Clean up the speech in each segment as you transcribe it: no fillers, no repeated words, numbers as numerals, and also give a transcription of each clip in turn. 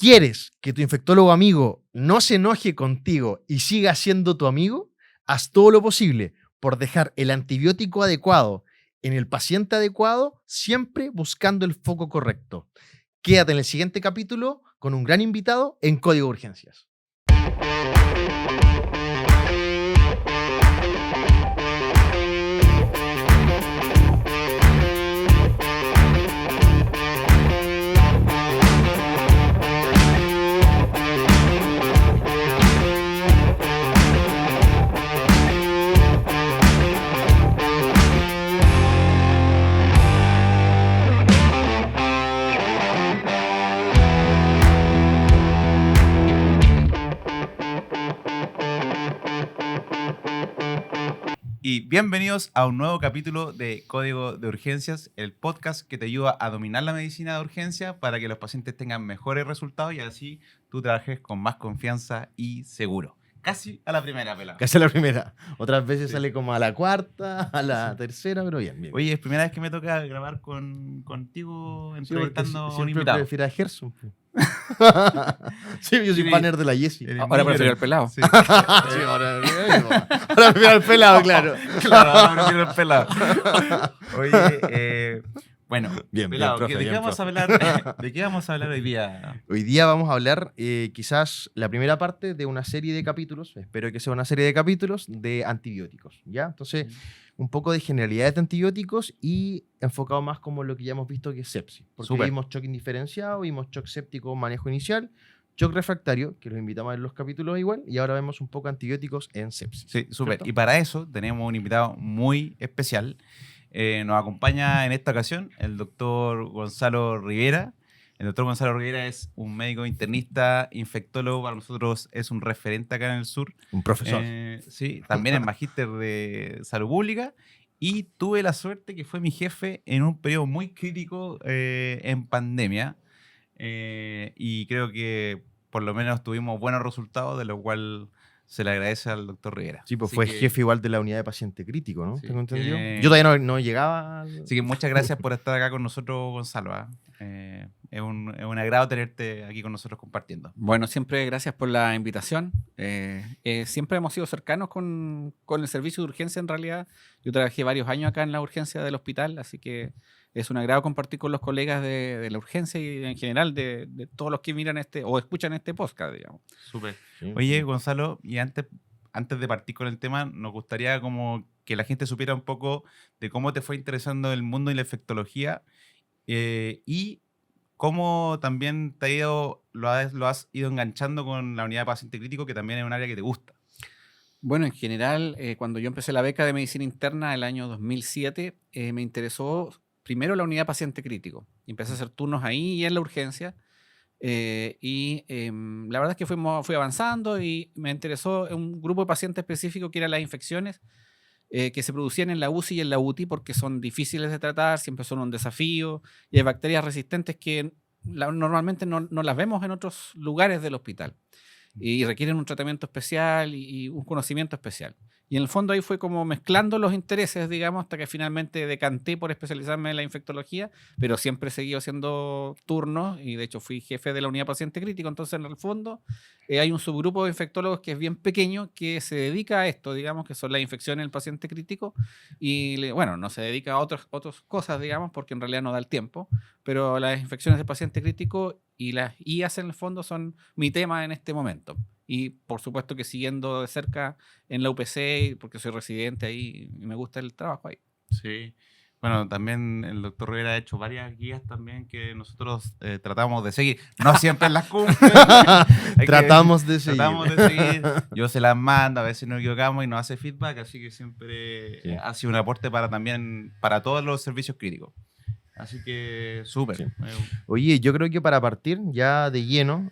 ¿Quieres que tu infectólogo amigo no se enoje contigo y siga siendo tu amigo? Haz todo lo posible por dejar el antibiótico adecuado en el paciente adecuado, siempre buscando el foco correcto. Quédate en el siguiente capítulo con un gran invitado en Código de Urgencias. Y bienvenidos a un nuevo capítulo de Código de Urgencias, el podcast que te ayuda a dominar la medicina de urgencia para que los pacientes tengan mejores resultados y así tú trabajes con más confianza y seguro. Casi a la primera, pelado. Casi a la primera. Otras veces sale como a la cuarta, a la tercera, pero bien. Oye, es primera vez que me toca grabar contigo entrevistando a un siempre invitado. prefiero a Gerson. Sí, yo soy partner de la Jessie. Ahora prefiero al pelado. Sí. Sí, ahora prefiero al pelado, claro. Claro, ahora prefiero el pelado. Oye, bueno, Bien, pelado, profe, ¿de qué bien, vamos a profe. hablar? ¿De qué vamos a hablar hoy día? Hoy día vamos a hablar quizás la primera parte de una serie de capítulos, espero que sea una serie de capítulos de antibióticos, ¿ya? Entonces, un poco de generalidades de antibióticos y enfocado más como lo que ya hemos visto que es sepsis. Porque Súper. vimos shock indiferenciado, vimos shock séptico, manejo inicial, shock refractario, que los invitamos a ver los capítulos igual, y ahora vemos un poco antibióticos en sepsis. Sí, súper. ¿Cierto? Y para eso tenemos un invitado muy especial. Nos acompaña en esta ocasión el doctor Gonzalo Rivera. El doctor Gonzalo Rivera es un médico internista, infectólogo, para nosotros es un referente acá en el sur. Un profesor. Sí, también es magíster de salud pública y tuve la suerte que fue mi jefe en un periodo muy crítico en pandemia y creo que por lo menos tuvimos buenos resultados, de lo cual se le agradece al doctor Rivera. Sí, pues Así fue que- jefe igual de la unidad de paciente crítico, ¿no? Sí, ¿Tengo entendido? que- Yo todavía no llegaba al... Así que muchas gracias por estar acá con nosotros, Gonzalo. Es un agrado tenerte aquí con nosotros compartiendo. Bueno, siempre gracias por la invitación. Siempre hemos sido cercanos con el servicio de urgencia en realidad. Yo trabajé varios años acá en la urgencia del hospital, así que es un agrado compartir con los colegas de la urgencia y en general de todos los que miran o escuchan este podcast, digamos. Súper. Sí. Oye, Gonzalo, y antes de partir con el tema, nos gustaría como que la gente supiera un poco de cómo te fue interesando el mundo y la infectología y cómo también lo has ido enganchando con la unidad de paciente crítico, que también es un área que te gusta. Bueno, en general, cuando yo empecé la beca de medicina interna el año 2007, me interesó primero la unidad paciente crítico. Empecé a hacer turnos ahí y en la urgencia. La verdad es que fui avanzando y me interesó un grupo de pacientes específico que eran las infecciones que se producían en la UCI y en la UTI porque son difíciles de tratar, siempre son un desafío y hay bacterias resistentes que normalmente no las vemos en otros lugares del hospital y requieren un tratamiento especial y un conocimiento especial. Y en el fondo ahí fue como mezclando los intereses, digamos, hasta que finalmente decanté por especializarme en la infectología, pero siempre seguí haciendo turnos y de hecho fui jefe de la unidad paciente crítico. Entonces, en el fondo, hay un subgrupo de infectólogos que es bien pequeño que se dedica a esto, digamos, que son las infecciones del paciente crítico y, bueno, no se dedica a otras cosas, digamos, porque en realidad no da el tiempo, pero las infecciones del paciente crítico y las IAS en el fondo son mi tema en este momento. Y por supuesto que siguiendo de cerca en la UPC, porque soy residente ahí y me gusta el trabajo ahí. Sí. Bueno, también el doctor Rivera ha hecho varias guías también que nosotros tratamos de seguir. No siempre las cumple. Tratamos de seguir. Tratamos de seguir. Yo se las mando, a veces nos equivocamos y nos hace feedback, así que siempre Sí. ha sido un aporte para todos los servicios críticos. Así que súper. Sí. Oye, yo creo que para partir ya de lleno,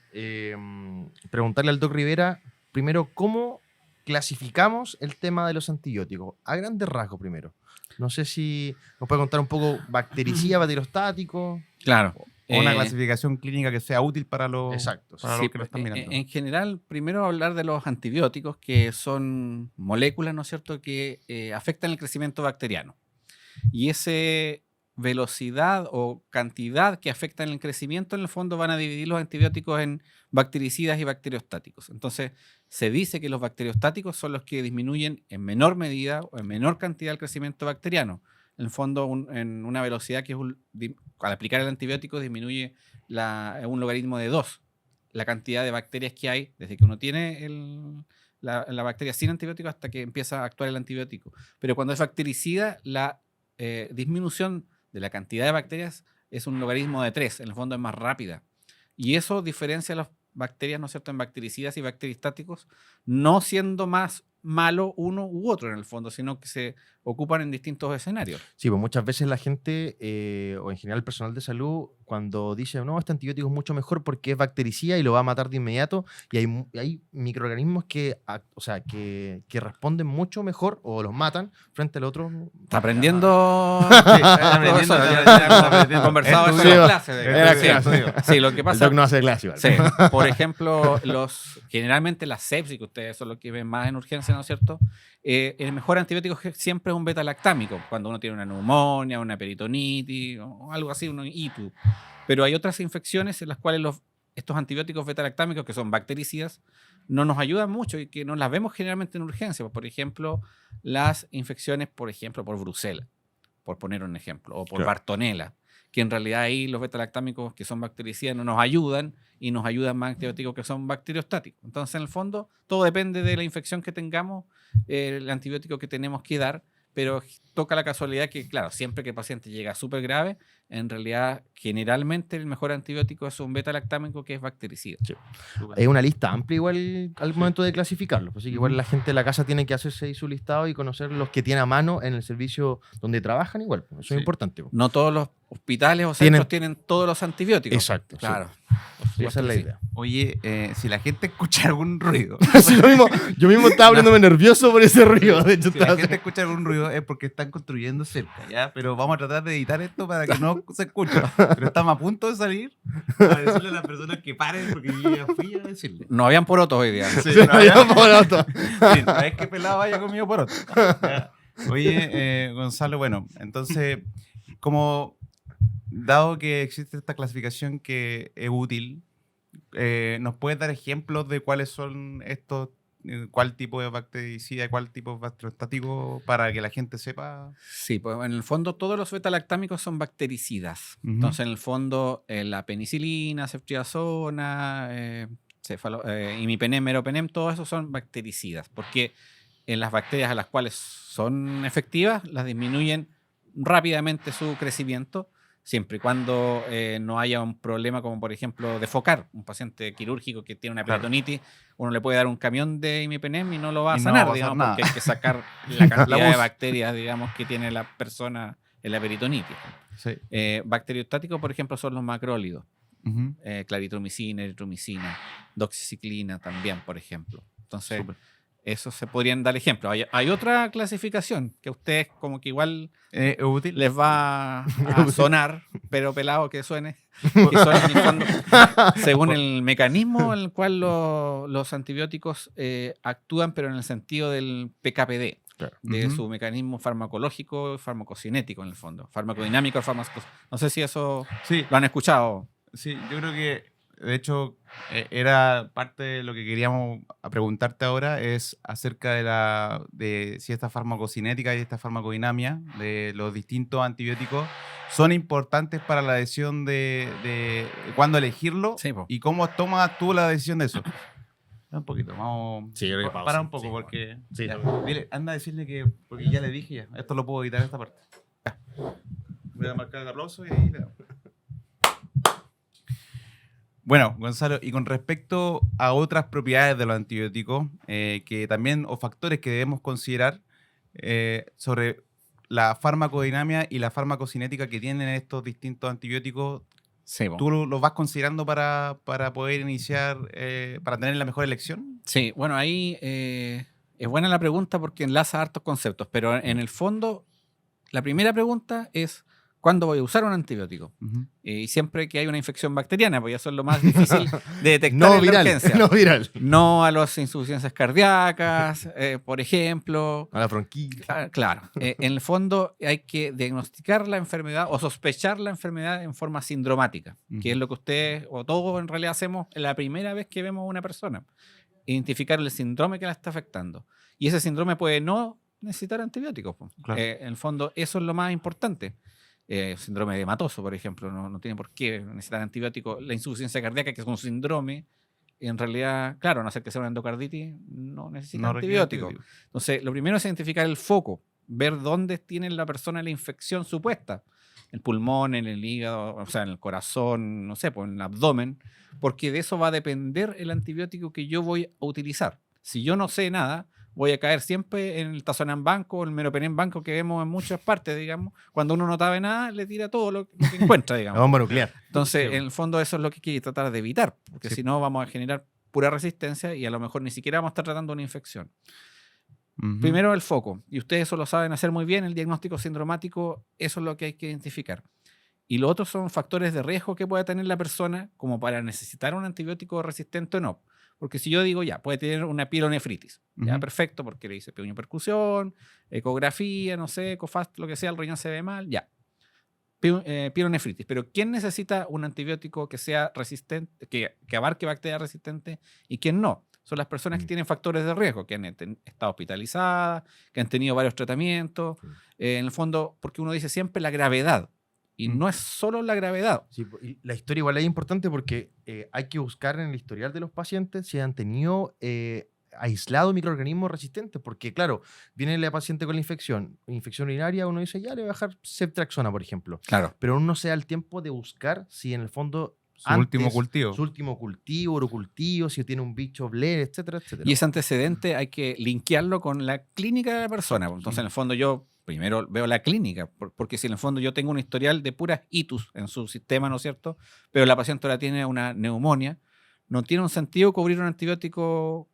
preguntarle al Doc Rivera, primero, ¿cómo clasificamos el tema de los antibióticos? A grandes rasgos primero. No sé si nos puede contar un poco bactericida, bacteriostático. Claro. O una clasificación clínica que sea útil para los, Exacto. para Sí, los que lo están mirando. en general, primero hablar de los antibióticos, que son moléculas, ¿no es cierto?, que afectan el crecimiento bacteriano. Y ese velocidad o cantidad que afectan el crecimiento, en el fondo van a dividir los antibióticos en bactericidas y bacteriostáticos. Entonces, se dice que los bacteriostáticos son los que disminuyen en menor medida o en menor cantidad el crecimiento bacteriano. En el fondo, en una velocidad que es al aplicar el antibiótico disminuye un logaritmo de 2 la cantidad de bacterias que hay desde que uno tiene la bacteria sin antibiótico hasta que empieza a actuar el antibiótico. Pero cuando es bactericida, la disminución de la cantidad de bacterias es un logaritmo de 3, en el fondo es más rápida. Y eso diferencia a las bacterias, ¿no es cierto?, en bactericidas y bacteristáticos, no siendo más malo uno u otro en el fondo, sino que se ocupan en distintos escenarios. Sí, pues muchas veces la gente, o en general el personal de salud, cuando dice, no, este antibiótico es mucho mejor porque es bactericida y lo va a matar de inmediato, y hay microorganismos que responden mucho mejor o los matan frente al otro. Está aprendiendo. Sí, está aprendiendo, está aprendiendo. Conversado eso Estudio. en clase. Sí, lo que El pasa. doc no hace clase, igual. Sí, por ejemplo, generalmente las sepsis, que ustedes son los que ven más en urgencia, ¿no es cierto? El mejor antibiótico siempre es un beta-lactámico, cuando uno tiene una neumonía, una peritonitis o algo así, un ITU. Pero hay otras infecciones en las cuales estos antibióticos beta-lactámicos, que son bactericidas, no nos ayudan mucho y que no las vemos generalmente en urgencia. Por ejemplo, las infecciones, por brucela, por poner un ejemplo, o por Bartonella, que en realidad ahí los beta-lactámicos que son bactericidas no nos ayudan y nos ayudan más antibióticos que son bacteriostáticos. Entonces, en el fondo, todo depende de la infección que tengamos, el antibiótico que tenemos que dar, pero toca la casualidad que, claro, siempre que el paciente llega súper grave, en realidad, generalmente el mejor antibiótico es un beta-lactámico que es bactericida. Sí. Es una lista amplia igual al momento de clasificarlos, así que igual la gente de la casa tiene que hacerse ahí su listado y conocer los que tiene a mano en el servicio donde trabajan igual. Eso es importante. No todos los hospitales o centros tienen todos los antibióticos. Exacto. Claro. Sí, esa es la idea. Oye, si la gente escucha algún ruido, Sí, yo mismo estaba poniéndome nervioso por ese ruido. De hecho, si la gente escucha algún ruido es porque están construyendo cerca, ¿ya? Pero vamos a tratar de editar esto para que no se escuche. Pero estamos a punto de salir a decirle a las personas que paren, porque yo ya fui a decirle. No habían porotos hoy día. Sí, no es que pelado vaya conmigo por otro. Oye, Gonzalo, bueno, entonces, como dado que existe esta clasificación que es útil, ¿nos puedes dar ejemplos de cuáles son estos, cuál tipo de bactericida, cuál tipo de bacteriostático para que la gente sepa? Sí, pues en el fondo todos los beta-lactámicos son bactericidas. Entonces, en el fondo, la penicilina, ceftriaxona, imipenem, meropenem, todos esos son bactericidas, porque en las bacterias a las cuales son efectivas, las disminuyen rápidamente su crecimiento, siempre y cuando no haya un problema como, por ejemplo, defecar. Un paciente quirúrgico que tiene una peritonitis, uno le puede dar un camión de imipenem y no lo va a sanar, digamos, porque hay que sacar la cantidad de bacterias, digamos, que tiene la persona en la peritonitis. Sí. Bacteriostáticos, por ejemplo, son los macrólidos. Claritromicina, eritromicina, doxiciclina también, por ejemplo. Entonces, eso se podrían dar ejemplos. Hay otra clasificación que a ustedes como que igual útil. les va a sonar, pero pelado que suene. Que suene en el fondo, según el mecanismo en el cual los antibióticos actúan, pero en el sentido del PKPD. Claro. De su mecanismo farmacológico y farmacocinético en el fondo. Farmacodinámico, no sé si eso lo han escuchado. Sí, yo creo que, de hecho, era parte de lo que queríamos preguntarte ahora, es acerca de si esta farmacocinética y esta farmacodinamia de los distintos antibióticos son importantes para la decisión de cuándo elegirlo y cómo tomas tú la decisión de eso. Un poquito, vamos. Sí, para un poco, porque. Sí, dile, anda a decirle que. Porque ya le dije ya. Esto lo puedo editar esta parte. Ya. Voy a marcar el aplauso y ahí le damos. Bueno, Gonzalo, y con respecto a otras propiedades de los antibióticos, que también, o factores que debemos considerar sobre la farmacodinamia y la farmacocinética que tienen estos distintos antibióticos. Sí, ¿tú los vas considerando para poder iniciar, para tener la mejor elección? Sí, bueno, ahí es buena la pregunta porque enlaza hartos conceptos, pero en el fondo, la primera pregunta es ¿cuándo voy a usar un antibiótico? Ujú. Y siempre que hay una infección bacteriana, porque eso es lo más difícil de detectar No en la viral, urgencia. no viral. No a las insuficiencias cardíacas, por ejemplo. A la bronquitis. Claro, en el fondo hay que diagnosticar la enfermedad o sospechar la enfermedad en forma sindromática, que es lo que ustedes o todos en realidad hacemos la primera vez que vemos a una persona. Identificar el síndrome que la está afectando. Y ese síndrome puede no necesitar antibióticos. Claro. En el fondo, eso es lo más importante. Síndrome hematoso, por ejemplo, no tiene por qué necesitar antibióticos. La insuficiencia cardíaca, que es un síndrome, en realidad, claro, a no ser que sea una endocarditis, no necesita No requiere antibióticos. Entonces, lo primero es identificar el foco, ver dónde tiene la persona la infección supuesta. El pulmón, en el hígado, o sea, en el corazón, no sé, pues en el abdomen, porque de eso va a depender el antibiótico que yo voy a utilizar. Si yo no sé nada, voy a caer siempre en el tazonambanco o el meropenembanco que vemos en muchas partes, digamos. Cuando uno no sabe nada, le tira todo lo que encuentra, La digamos. bomba nuclear. Entonces, Sí. en el fondo, eso es lo que hay que tratar de evitar, porque Sí. si no, vamos a generar pura resistencia y a lo mejor ni siquiera vamos a estar tratando una infección. Ujú. Primero el foco, y ustedes eso lo saben hacer muy bien, el diagnóstico sindromático, eso es lo que hay que identificar. Y lo otro son factores de riesgo que pueda tener la persona como para necesitar un antibiótico resistente o no. Porque si yo digo, ya, puede tener una pielonefritis, ya, Ujú. perfecto, porque le hice percusión, ecografía, no sé, ecofast, lo que sea, el riñón se ve mal, ya. Pielonefritis. Pero ¿quién necesita un antibiótico que sea resistente, que abarque bacterias resistentes y quién no? Son las personas que tienen factores de riesgo, que han estado hospitalizadas, que han tenido varios tratamientos. En el fondo, porque uno dice siempre la gravedad. Y no es solo la gravedad. Sí, y la historia igual es importante porque hay que buscar en el historial de los pacientes si han tenido aislado microorganismos resistentes, porque claro, viene la paciente con la infección urinaria, uno dice, ya le voy a dejar ceftriaxona, por ejemplo, Claro. pero uno no se da el tiempo de buscar si en el fondo Su último cultivo. su último cultivo, urocultivo, si tiene un bicho Blair, etcétera, etcétera. Y ese antecedente hay que linkearlo con la clínica de la persona. Entonces, en el fondo, yo primero veo la clínica, porque si en el fondo yo tengo un historial de puras itus en su sistema, ¿no es cierto? Pero la paciente ahora tiene una neumonía, no tiene un sentido cubrir un antibiótico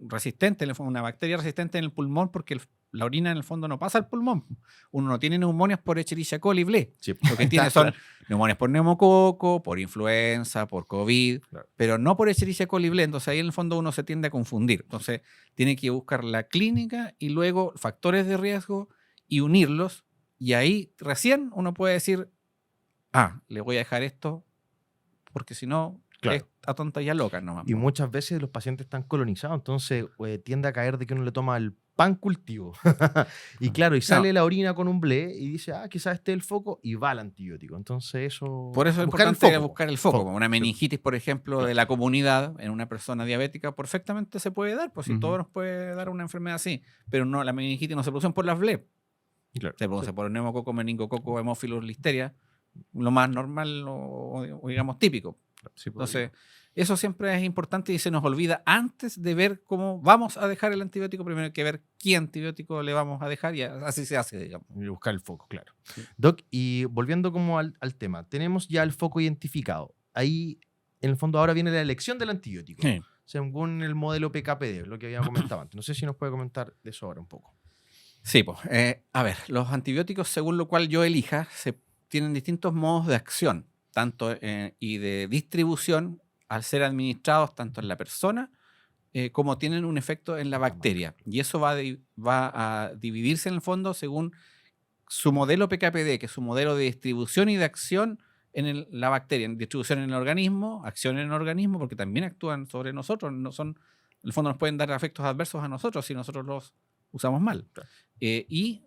resistente, en el fondo, una bacteria resistente en el pulmón, porque la orina en el fondo no pasa al pulmón. Uno no tiene neumonias por Escherichia coli Blé. Sí. Lo que tiene son neumonias por neumococo, por influenza, por COVID, Claro. pero no por Escherichia coli Blé. Entonces ahí en el fondo uno se tiende a confundir. Entonces tiene que buscar la clínica y luego factores de riesgo y unirlos. Y ahí recién uno puede decir, le voy a dejar esto porque si no Claro. es a tonta y a loca nomás. Y muchas veces los pacientes están colonizados, entonces tiende a caer de que uno le toma el pan cultivo. Y claro, y sale la orina con un ble y dice, quizás este es el foco, y va al antibiótico. Entonces eso... Por eso es buscar el importante foco. buscar el foco. Foco, Una sí. meningitis, por ejemplo, Claro. de la comunidad en una persona diabética perfectamente se puede dar, pues si Ujú. todo nos puede dar una enfermedad así. Pero no, la meningitis no se produce por las BLEP. Claro. Se produce por neumococo, meningococo, hemófilos, listeria. Lo más normal o digamos típico. Sí, Entonces, eso siempre es importante y se nos olvida antes de ver cómo vamos a dejar el antibiótico. Primero hay que ver qué antibiótico le vamos a dejar y así se hace, digamos. Y buscar el foco, claro. Sí. Doc, y volviendo como al tema, tenemos ya el foco identificado. Ahí, en el fondo, ahora viene la elección del antibiótico, Sí. según el modelo PKPD, lo que había comentado antes. No sé si nos puede comentar de eso ahora un poco. Sí, pues. A ver, los antibióticos, según lo cual yo elija, tienen distintos modos de acción, tanto y de distribución, al ser administrados tanto en la persona como tienen un efecto en la bacteria. Y eso va a dividirse en el fondo según su modelo PKPD, que es su modelo de distribución y de acción en la bacteria, en distribución en el organismo, acción en el organismo, porque también actúan sobre nosotros, no son, en el fondo nos pueden dar efectos adversos a nosotros si nosotros los usamos mal. Claro. Y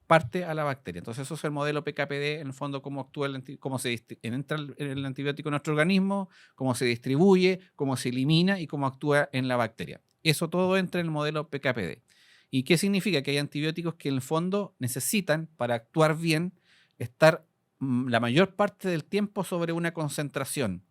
parte a la bacteria. Entonces eso es el modelo PKPD, en el fondo cómo actúa cómo se entra el antibiótico en nuestro organismo, cómo se distribuye, cómo se elimina y cómo actúa en la bacteria. Eso todo entra en el modelo PKPD. ¿Y qué significa? Que hay antibióticos que en el fondo necesitan, para actuar bien, estar la mayor parte del tiempo sobre una concentración.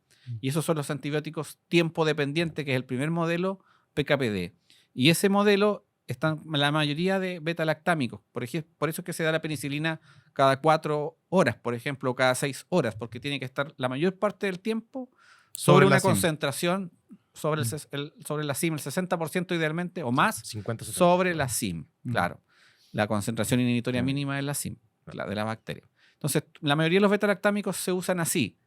Y esos son los antibióticos tiempo dependiente, que es el primer modelo PKPD. Y ese modelo están la mayoría de beta-lactámicos. Por eso es que se da la penicilina cada 4 horas, por ejemplo, o cada 6 horas, porque tiene que estar la mayor parte del tiempo sobre una concentración sobre la CIM, el 60% idealmente, o más, 50, 70. sobre la CIM. Claro. La concentración inhibitoria Mm. mínima es la CIM, de la bacteria. Entonces, la mayoría de los beta-lactámicos se usan así,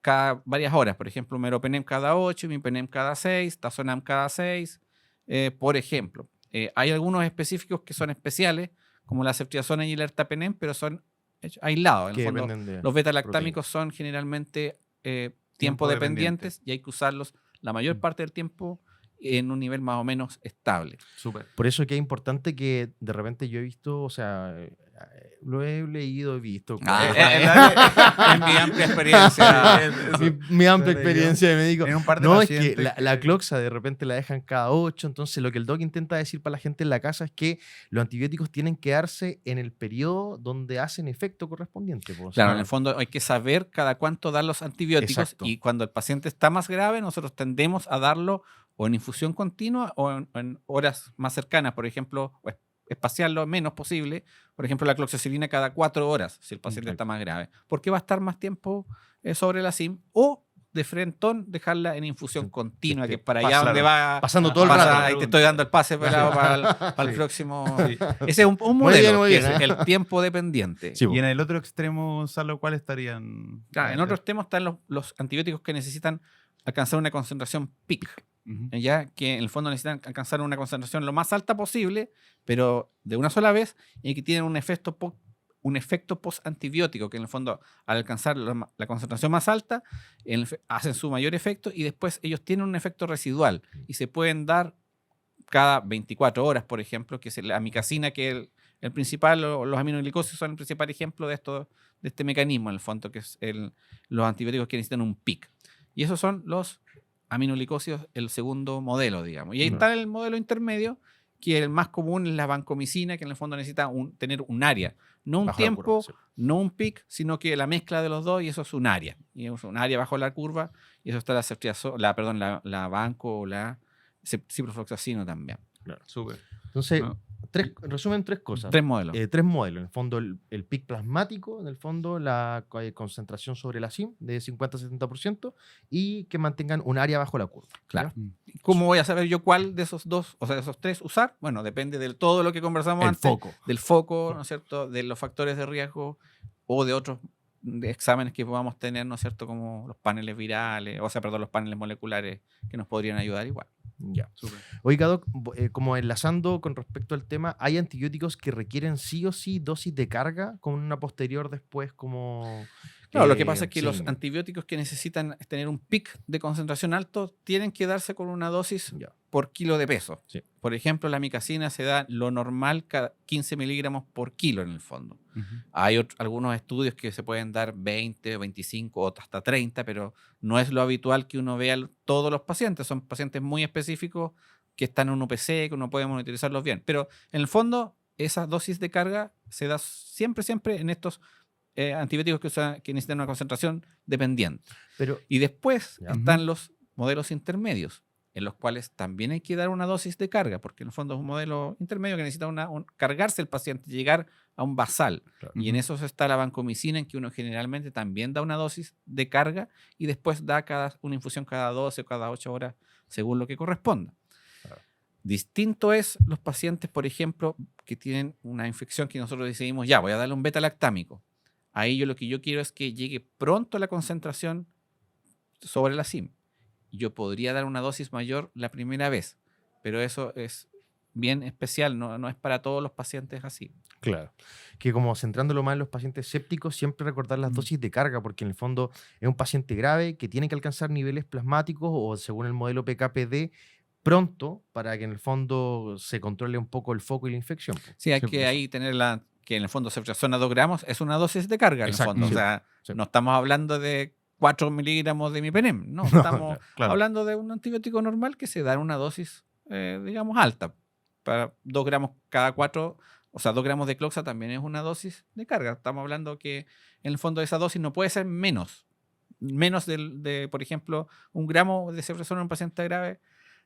cada varias horas. Por ejemplo, meropenem cada 8, imipenem cada 6, tazonam cada 6, por ejemplo. Hay algunos específicos que son especiales, como la ceftriaxona y el ertapenem, pero son aislados. En Que el fondo, dependen de los beta-lactámicos son generalmente tiempo dependientes y hay que usarlos la mayor parte del tiempo en un nivel más o menos estable. Súper. Por eso que es importante que de repente yo he visto, o sea, lo he leído, he visto. En mi amplia experiencia. mi amplia experiencia de médico. En un par de No, es que pacientes la cloxa de repente la dejan cada 8, entonces lo que el doc intenta decir para la gente en la casa es que los antibióticos tienen que darse en el periodo donde hacen efecto correspondiente. Pues, Claro, en el fondo hay que saber cada cuánto dar los antibióticos. Exacto. Y cuando el paciente está más grave, nosotros tendemos a darlo o en infusión continua o en horas más cercanas, por ejemplo, o espaciar lo menos posible, por ejemplo, la cloxacilina cada 4 horas, si el paciente está más grave, porque va a estar más tiempo sobre la SIM, o de frentón dejarla en infusión continua, que es para allá donde va pasando todo el rato. Ahí te estoy dando el pase para el Sí. próximo. Sí. Ese es un Muy modelo, bien, que ¿eh? es el tiempo dependiente. Sí, Y en el otro extremo, Gonzalo, ¿cuáles estarían? En otros temas están los antibióticos que necesitan alcanzar una concentración peak, Ujú. ya que en el fondo necesitan alcanzar una concentración lo más alta posible, pero de una sola vez, y que tienen un efecto post-antibiótico, que en el fondo al alcanzar la concentración más alta, hacen su mayor efecto y después ellos tienen un efecto residual y se pueden dar cada 24 horas, por ejemplo, que es la amicacina, que es el principal, o los aminoglicosidos son el principal ejemplo de este mecanismo, en el fondo, que es los antibióticos que necesitan un pic. Y esos son los aminoglicosidos, el segundo modelo, digamos. Y ahí está el modelo intermedio, que el más común es la vancomicina, que en el fondo necesita tener un área, no un Bajo la tiempo, curva, sí. no un pic, sino que la mezcla de los dos, y eso es un área. Y es un área bajo la curva, y eso está la vanco o la ciprofloxacino también. Súper. Entonces, ¿No? resumen 3 cosas. 3 modelos. 3 modelos. En el fondo, el pic plasmático, en el fondo, la concentración sobre la SIM de 50-70% y que mantengan un área bajo la curva. Claro. ¿Ya? ¿Cómo voy a saber yo cuál de esos dos, o sea, de esos 3 usar? Bueno, depende de todo lo que conversamos El antes. foco. Del foco, ¿no es cierto? De los factores de riesgo o de otros exámenes que podamos tener, ¿no es cierto? Como los paneles virales, los paneles moleculares que nos podrían ayudar igual. Ya. Súper. Oiga, Doc, como enlazando con respecto al tema, ¿hay antibióticos que requieren sí o sí dosis de carga con una posterior después como... Claro, lo que pasa es que sí, los antibióticos que necesitan tener un pic de concentración alto tienen que darse con una dosis ya. por kilo de peso. Sí. Por ejemplo, la amicacina se da lo normal, cada 15 miligramos por kilo en el fondo. Ujú. Hay algunos estudios que se pueden dar 20, 25 o hasta 30, pero no es lo habitual que uno vea todos los pacientes. Son pacientes muy específicos que están en un UPC, que uno puede monitorizarlos bien. Pero en el fondo, esa dosis de carga se da siempre en estos antibióticos que necesitan una concentración dependiente. Pero, Y después Ya. están los modelos intermedios, en los cuales también hay que dar una dosis de carga, porque en el fondo es un modelo intermedio que necesita cargarse el paciente, llegar a un basal. Claro. Y en eso está la vancomicina, en que uno generalmente también da una dosis de carga y después da una infusión cada 12 o cada 8 horas, según lo que corresponda. Claro. Distinto es los pacientes, por ejemplo, que tienen una infección que nosotros decidimos, ya, voy a darle un beta-lactámico. Ahí lo que yo quiero es que llegue pronto la concentración sobre la SIM. Yo podría dar una dosis mayor la primera vez, pero eso es bien especial, no es para todos los pacientes así. claro, que como centrándolo más en los pacientes sépticos, siempre recordar las dosis de carga, porque en el fondo es un paciente grave que tiene que alcanzar niveles plasmáticos o según el modelo PKPD pronto para que en el fondo se controle un poco el foco y la infección. Sí, hay Sí, que pues. ahí tener que en el fondo ceftriaxona 2 gramos es una dosis de carga en el Exacto, fondo. sí, O sea, sí. no estamos hablando de 4 miligramos de imipenem, no, estamos Claro. hablando de un antibiótico normal que se da en una dosis, digamos, alta. Para 2 gramos cada 4, o sea, 2 gramos de cloxa también es una dosis de carga. Estamos hablando que en el fondo esa dosis no puede ser menos de, por ejemplo, 1 gramo de ceftriaxona en un paciente grave.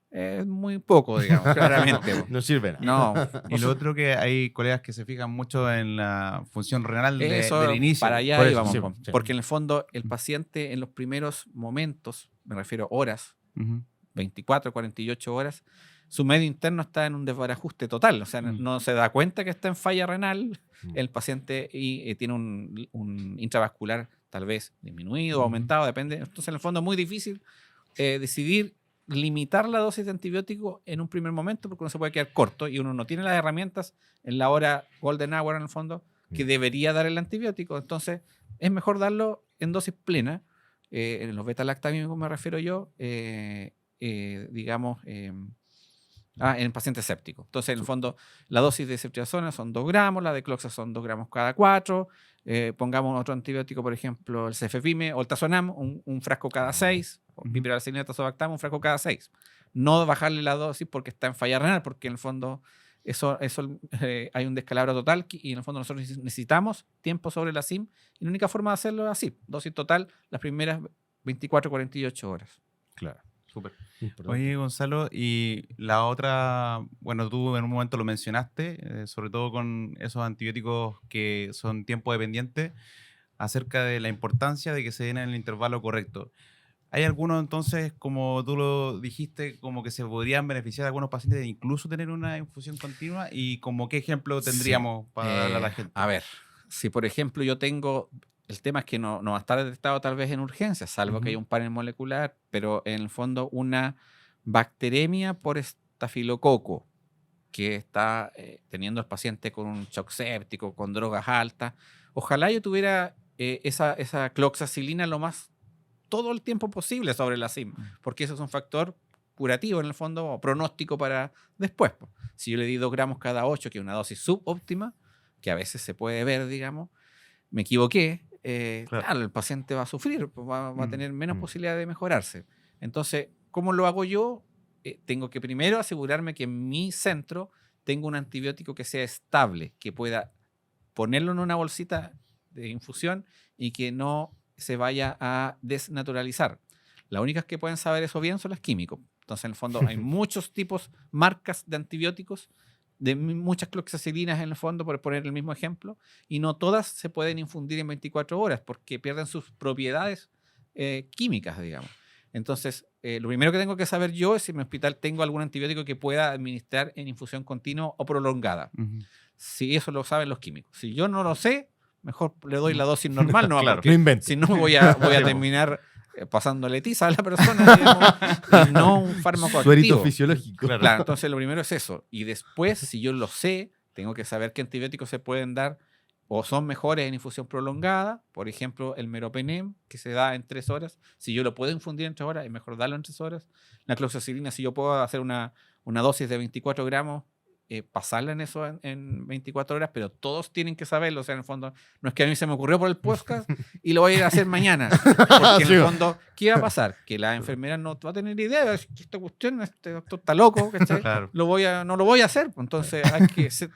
Es muy poco, digamos, claramente. No sirve nada. No, Y lo otro que hay colegas que se fijan mucho en la función renal eso del inicio. para allá Por eso, íbamos, sí, po. sí. Porque en el fondo el paciente en los primeros momentos, me refiero horas, Ujú. 24, 48 horas, su medio interno está en un desbarajuste total, o sea, no se da cuenta que está en falla renal el paciente y tiene un intravascular tal vez disminuido o aumentado, depende. Entonces, en el fondo es muy difícil decidir limitar la dosis de antibiótico en un primer momento porque uno se puede quedar corto y uno no tiene las herramientas en la hora golden hour, en el fondo, que debería dar el antibiótico. Entonces, es mejor darlo en dosis plena. En los beta-lactámicos me refiero yo, digamos, en pacientes sépticos. Entonces, en el fondo, la dosis de ceftriaxona son 2 gramos, la de cloxa son 2 gramos cada 4. Pongamos otro antibiótico, por ejemplo, el cefepime o el tazonam, un frasco cada 6. Piperacillina, tazobactam, un frasco cada 6. No bajarle la dosis porque está en falla renal, porque en el fondo eso hay un descalabro total y en el fondo nosotros necesitamos tiempo sobre la SIM y la única forma de hacerlo es así, dosis total las primeras 24-48 horas. Claro. Súper. Oye, Gonzalo, y la otra, bueno, tú en un momento lo mencionaste, sobre todo con esos antibióticos que son tiempo dependientes, acerca de la importancia de que se den en el intervalo correcto. ¿Hay algunos entonces, como tú lo dijiste, como que se podrían beneficiar a algunos pacientes de incluso tener una infusión continua? ¿Y como qué ejemplo tendríamos para darle a la gente? A ver, si por ejemplo yo tengo... El tema es que no va a estar detectado tal vez en urgencias, salvo que haya un panel molecular, pero en el fondo una bacteremia por estafilococo que está teniendo el paciente con un shock séptico, con drogas altas. Ojalá yo tuviera esa cloxacilina lo más todo el tiempo posible sobre la SIM, porque eso es un factor curativo en el fondo, o pronóstico para después. Si yo le di 2 gramos cada 8, que es una dosis subóptima, que a veces se puede ver, digamos, me equivoqué, claro, el paciente va a sufrir, va a tener menos posibilidad de mejorarse. Entonces, ¿cómo lo hago yo? Tengo que primero asegurarme que en mi centro tengo un antibiótico que sea estable, que pueda ponerlo en una bolsita de infusión y que no se vaya a desnaturalizar. Las únicas que pueden saber eso bien son las químicos. Entonces, en el fondo, hay muchos tipos, marcas de antibióticos, de muchas cloxacilinas en el fondo, por poner el mismo ejemplo, y no todas se pueden infundir en 24 horas porque pierden sus propiedades químicas, digamos. Entonces, lo primero que tengo que saber yo es si en mi hospital tengo algún antibiótico que pueda administrar en infusión continua o prolongada. Si eso lo saben los químicos. Si yo no lo sé, mejor le doy la dosis normal, no, claro, no invento. Si no voy a terminar pasándole tiza a la persona, digamos, y no un fármaco Suerito activo. fisiológico. Claro, entonces lo primero es eso. Y después, si yo lo sé, tengo que saber qué antibióticos se pueden dar o son mejores en infusión prolongada. Por ejemplo, el meropenem, que se da en 3 horas. Si yo lo puedo infundir en 3 horas, es mejor darlo en 3 horas. La cloxacilina, si yo puedo hacer una dosis de 24 gramos, pasarla en eso en 24 horas, pero todos tienen que saberlo. O sea, en el fondo, no es que a mí se me ocurrió por el podcast y lo voy a ir a hacer mañana. Porque en el fondo, ¿qué va a pasar? Que la enfermera no va a tener idea. Esta cuestión, este doctor está loco, claro. No lo voy a hacer. Entonces,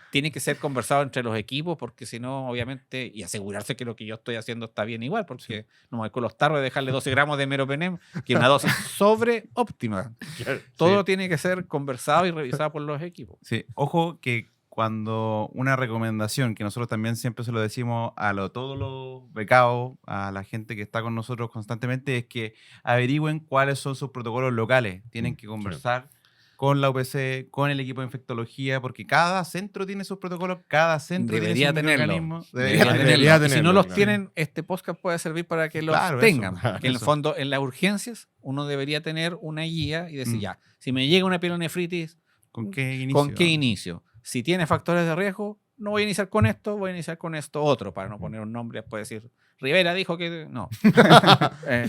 tiene que ser conversado entre los equipos, porque si no, obviamente, y asegurarse que lo que yo estoy haciendo está bien igual, porque no me voy con los tarros de dejarle 12 gramos de meropenem, que es una dosis sobre óptima. Claro, todo tiene que ser conversado y revisado por los equipos. Sí. Ojo que cuando una recomendación, que nosotros también siempre se lo decimos a todos los becados, a la gente que está con nosotros constantemente, es que averigüen cuáles son sus protocolos locales. Tienen que conversar con la UPC, con el equipo de infectología, porque cada centro tiene sus protocolos, cada centro debería tiene su tenerlo. Debería tenerlo. Si no los tienen, este podcast puede servir para que los tengan. Eso, que en el fondo, en las urgencias, uno debería tener una guía y decir, ya, si me llega una pielonefritis, ¿con qué inicio? Si tiene factores de riesgo, no voy a iniciar con esto, voy a iniciar con esto otro, para no poner un nombre, después decir, Rivera dijo que no.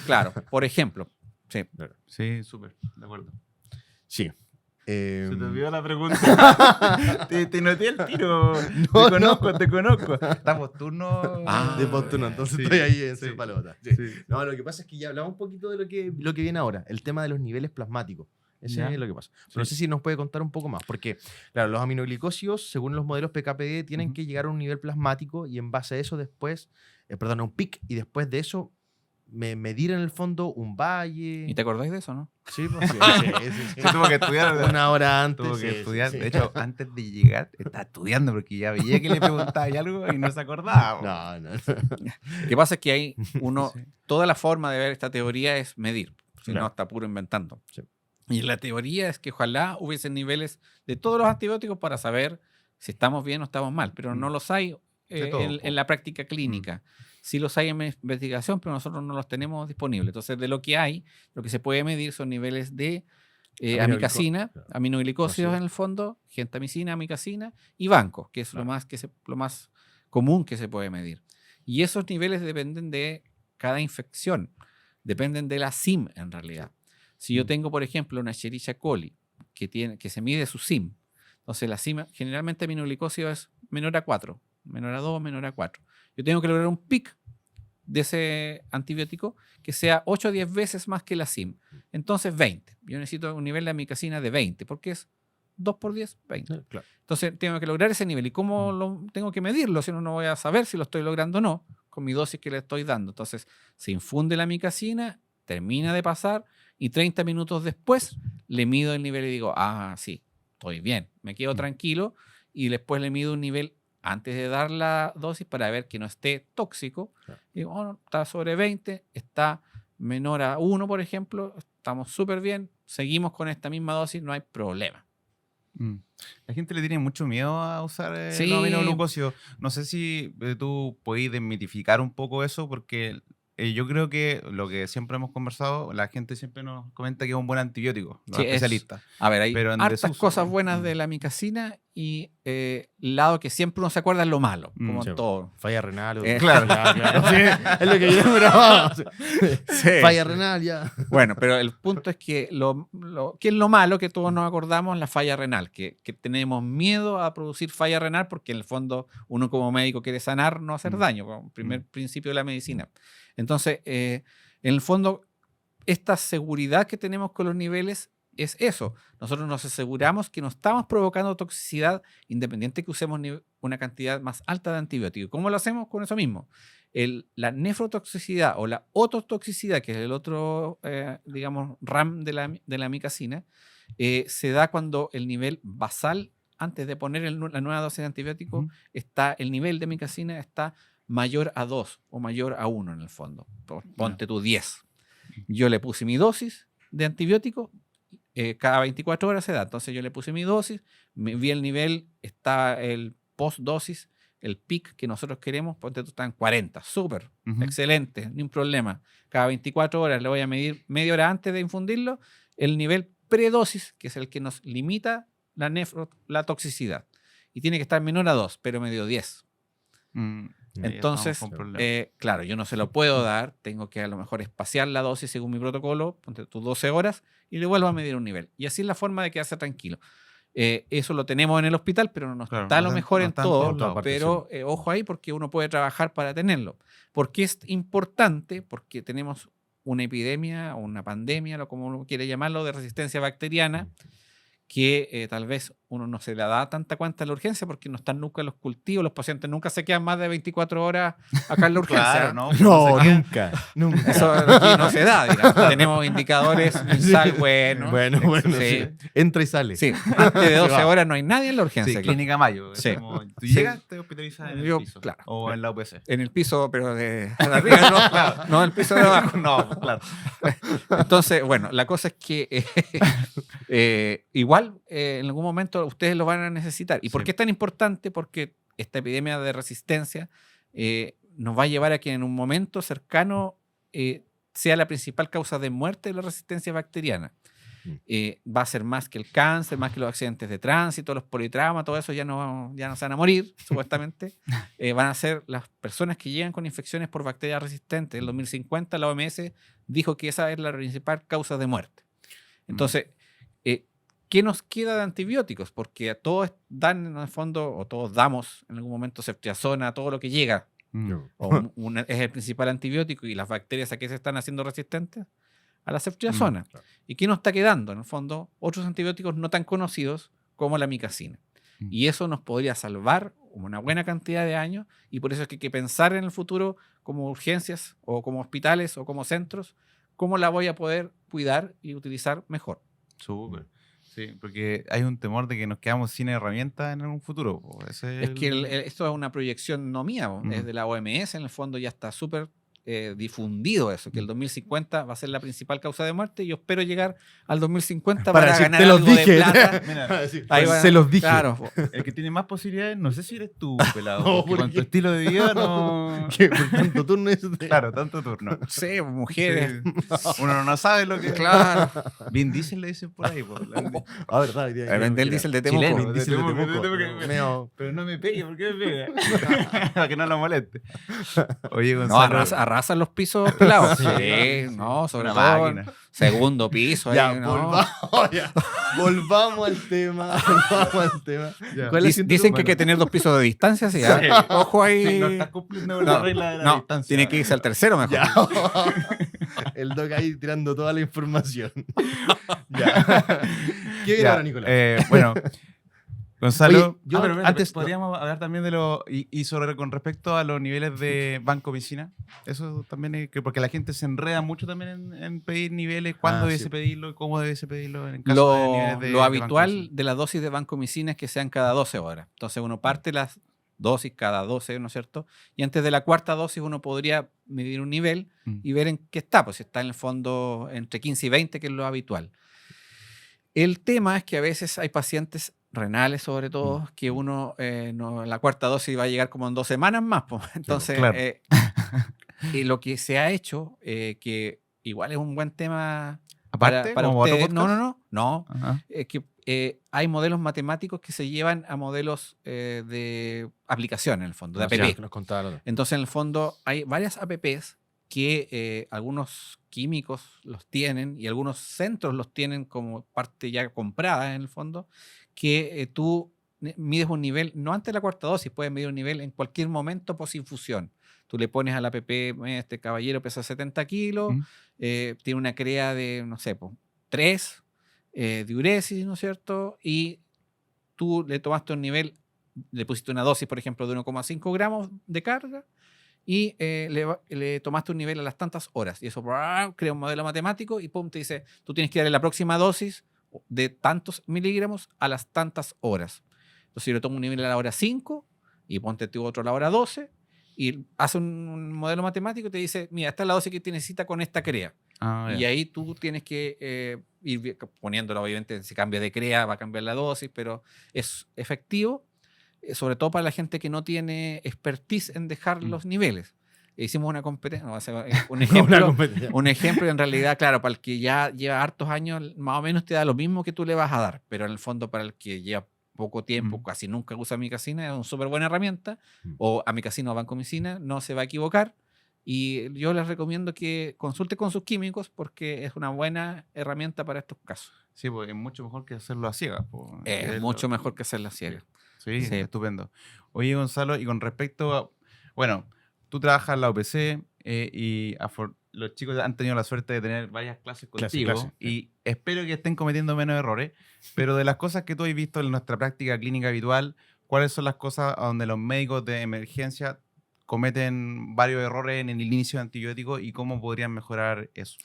Claro, por ejemplo. Sí, sí, súper, de acuerdo. Sí. Se te olvidó la pregunta. te noté el tiro. Te conozco. Estamos turno de posturno, entonces estoy ahí en su palota. Sí. No, lo que pasa es que ya hablamos un poquito de lo que viene ahora, el tema de los niveles plasmáticos. Ese es lo que pasa. Pero no sé si nos puede contar un poco más, porque claro, los aminoglicosidos, según los modelos PKPD, tienen que llegar a un nivel plasmático y en base a eso después, a un pic, y después de eso medir en el fondo un valle. ¿Y te acordáis de eso, no? Sí, pues sí. Tuvo que estudiar una hora antes. Tuvo que estudiar. De hecho, antes de llegar, estaba estudiando porque ya veía que le preguntaba algo y no se acordaba. No. Lo que pasa es que hay toda la forma de ver esta teoría es medir. Si no, está puro inventando. Sí. Y la teoría es que ojalá hubiesen niveles de todos los antibióticos para saber si estamos bien o estamos mal, pero no los hay De todo, en la práctica clínica. Sí los hay en investigación, pero nosotros no los tenemos disponibles. Entonces, de lo que hay, lo que se puede medir son niveles de amicacina, aminoglicósidos en el fondo, gentamicina, amicacina y bancos, que es lo más común que se puede medir. Y esos niveles dependen de cada infección, dependen de la SIM en realidad. Si yo tengo, por ejemplo, una Escherichia coli que se mide su SIM, entonces la SIM generalmente aminoglicósido es menor a 4, menor a 2, menor a 4. Yo tengo que lograr un pic de ese antibiótico que sea 8 o 10 veces más que la SIM. Entonces 20. Yo necesito un nivel de amicacina de 20, porque es 2 por 10, 20. Claro. Entonces tengo que lograr ese nivel. ¿Y cómo tengo que medirlo? Si no voy a saber si lo estoy logrando o no con mi dosis que le estoy dando. Entonces se infunde la amicacina, termina de pasar y 30 minutos después le mido el nivel y digo, sí, estoy bien. Me quedo tranquilo y después le mido un nivel antes de dar la dosis para ver que no esté tóxico. Claro. Digo, está sobre 20, está menor a 1, por ejemplo, estamos súper bien, seguimos con esta misma dosis, no hay problema. La gente le tiene mucho miedo a usar Sí. los aminoglucósidos. No sé si tú podéis desmitificar un poco eso, porque yo creo que lo que siempre hemos conversado, la gente siempre nos comenta que es un buen antibiótico, los Sí, especialistas. A ver, hay Pero en hartas desuso, cosas ¿no? buenas de la amicacina y el lado que siempre uno se acuerda es lo malo, como Sí. en todo. Falla renal. Claro. claro. Sí, es lo que yo grababa. Sí. Falla renal, ya. Bueno, pero el punto es que ¿qué es lo malo que todos nos acordamos? La falla renal, que tenemos miedo a producir falla renal porque en el fondo uno como médico quiere sanar, no hacer daño, como primer principio de la medicina. Entonces, en el fondo, esta seguridad que tenemos con los niveles es eso. Nosotros nos aseguramos que no estamos provocando toxicidad independiente que usemos una cantidad más alta de antibióticos. ¿Cómo lo hacemos? Con eso mismo. La nefrotoxicidad o la ototoxicidad, que es el otro, digamos, RAM de la amicacina, se da cuando el nivel basal, antes de poner la nueva dosis de antibiótico, el nivel de amicacina está mayor a 2 o mayor a 1 en el fondo. Ponte tú 10. Yo le puse mi dosis de antibiótico, cada 24 horas se da. Entonces yo le puse mi dosis, vi el nivel, está el post-dosis, el pic que nosotros queremos, ponte tú, está en 40. Súper, excelente, ni un problema. Cada 24 horas le voy a medir media hora antes de infundirlo el nivel predosis, que es el que nos limita la toxicidad. Y tiene que estar menor a 2, pero me dio 10. Entonces, claro, yo no se lo puedo dar, tengo que a lo mejor espaciar la dosis según mi protocolo, ponte tú 12 horas, y le vuelvo a medir un nivel. Y así es la forma de quedarse tranquilo. Eso lo tenemos en el hospital, pero no está a lo mejor en todo, pero ojo ahí porque uno puede trabajar para tenerlo. ¿Por qué es importante? Porque tenemos una epidemia o una pandemia, como uno quiere llamarlo, de resistencia bacteriana, que tal vez uno no se le da tanta cuenta a la urgencia porque no están nunca los cultivos, los pacientes nunca se quedan más de 24 horas acá en la urgencia. Claro, no, nunca. Eso aquí no se da, digamos. Tenemos indicadores mensal buenos. Bueno, Sí. Entra y sale. Sí, antes de 12 horas no hay nadie en la urgencia. Sí, aquí. Clínica Mayo. Sí. Tú llegas, te hospitalizas en el Yo, piso. claro. O en la UPC. En el piso, pero de arriba, no, claro, no en el piso de abajo. No, claro. Entonces, bueno, la cosa es que igual en algún momento ustedes lo van a necesitar. ¿Y por qué es tan importante? Porque esta epidemia de resistencia nos va a llevar a que en un momento cercano sea la principal causa de muerte de la resistencia bacteriana. Va a ser más que el cáncer, más que los accidentes de tránsito, los politraumas, todo eso ya no se van a morir, supuestamente. Van a ser las personas que llegan con infecciones por bacterias resistentes. En el 2050 la OMS dijo que esa es la principal causa de muerte. Entonces, ¿qué nos queda de antibióticos? Porque a todos dan en el fondo, o todos damos en algún momento ceftriaxona a todo lo que llega. Es el principal antibiótico y las bacterias a qué se están haciendo resistentes a la ceftriaxona. Claro. ¿Y qué nos está quedando? En el fondo, otros antibióticos no tan conocidos como la amicacina. Y eso nos podría salvar una buena cantidad de años y por eso es que hay que pensar en el futuro como urgencias o como hospitales o como centros, cómo la voy a poder cuidar y utilizar mejor. Súper. Sí, porque hay un temor de que nos quedamos sin herramientas en un futuro. Es que esto es una proyección no mía, es de la OMS, en el fondo ya está súper difundido eso, que el 2050 va a ser la principal causa de muerte, y yo espero llegar al 2050 Para para decir, ganar te los algo de dije. plata. Mira, Ahí va. Se los dije. Claro, el que tiene más posibilidades, no sé si eres tú, pelado. No, porque ¿por con qué? tu estilo de vida no. Que por tanto turno es de- Claro, tanto turno. no sé, mujeres. Sí. Uno no sabe lo que. Claro. Vin Diesel le dicen por ahí. Ah, verdad. hoy día El dijeron Vendel que dice el era de Temuco. chileno. Vin Diesel de Temuco, Temuco. Temuco. Meo. Pero no me pegue, ¿por qué me pega? Para que no lo moleste. Oye, No, Gonzalo. arrasan los pisos pelados. Sí, Sí, no, sobre Una todo máquina. segundo piso. Ya, ahí, ¿no? volvamos, ya. Volvamos al tema. Volvamos al tema. Ya. ¿Cuál es el Dicen que hay bueno? que tener 2 pisos de distancia, sí. ¿ah? Sí. Ojo ahí. Sí, no estás cumpliendo con la No, regla de la no, distancia. tiene que irse al tercero mejor. Ya. El Doc ahí tirando toda la información. Ya. ¿Qué viene Ya, ahora, Nicolás? Bueno, Gonzalo, Oye, yo pero antes- podríamos hablar también de lo y sobre con respecto a los niveles de banco oficina. Eso también es que porque la gente se enreda mucho también en pedir niveles, cuándo sí. debiese pedirlo y cómo debiese pedirlo en caso de niveles de Lo de habitual banco oficina. de las dosis de vancomicina es que sean cada 12 horas. Entonces uno parte las dosis cada 12, ¿no es cierto? Y antes de la cuarta dosis uno podría medir un nivel y ver en qué está. Pues si está en el fondo entre 15 y 20, que es lo habitual. El tema es que a veces hay pacientes renales, sobre todo, que uno no, la cuarta dosis va a llegar como en 2 semanas más. Pues. Entonces, claro. y lo que se ha hecho, que igual es un buen tema Aparte, para como otro ustedes. podcast. No. Ajá. Que hay modelos matemáticos que se llevan a modelos de aplicación, en el fondo, de Sí, app. que nos contaba el otro. Entonces, en el fondo, hay varias apps que algunos químicos los tienen y algunos centros los tienen como parte ya comprada, en el fondo, que tú mides un nivel, no antes de la cuarta dosis, puedes medir un nivel en cualquier momento posinfusión. Tú le pones a la app, este caballero pesa 70 kilos, tiene una CREA de, no sé, 3, diuresis, ¿no es cierto? Y tú le tomaste un nivel, le pusiste una dosis, por ejemplo, de 1,5 gramos de carga y le tomaste un nivel a las tantas horas. Y eso crea un modelo matemático y pum, te dice, tú tienes que darle la próxima dosis de tantos miligramos a las tantas horas. Entonces yo le tomo un nivel a la hora 5 y ponte tú otro a la hora 12 y hace un modelo matemático y te dice, mira, esta es la dosis que te necesita con esta CREA. Ah, Y ya. ahí tú tienes que ir poniéndolo, obviamente, si cambia de CREA va a cambiar la dosis, pero es efectivo, sobre todo para la gente que no tiene expertise en dejar los niveles. Hicimos una competencia, no, un Una ejemplo, competencia. un ejemplo y en realidad, claro, para el que ya lleva hartos años, más o menos te da lo mismo que tú le vas a dar, pero en el fondo para el que lleva poco tiempo, casi nunca usa Amicacina, es una súper buena herramienta, o Amicacina o Vancomicina, no se va a equivocar. Y yo les recomiendo que consulte con sus químicos porque es una buena herramienta para estos casos. Sí, pues es mucho mejor que hacerlo a ciegas. Pues. Es mucho mejor que hacerla ciega. Sí, Sí. estupendo. Oye, Gonzalo, y con respecto a... Bueno, tú trabajas en la UPC y los chicos han tenido la suerte de tener varias clases contigo Clase, y espero que estén cometiendo menos errores, pero de las cosas que tú has visto en nuestra práctica clínica habitual, ¿cuáles son las cosas a donde los médicos de emergencia cometen varios errores en el inicio de antibióticos y cómo podrían mejorar eso?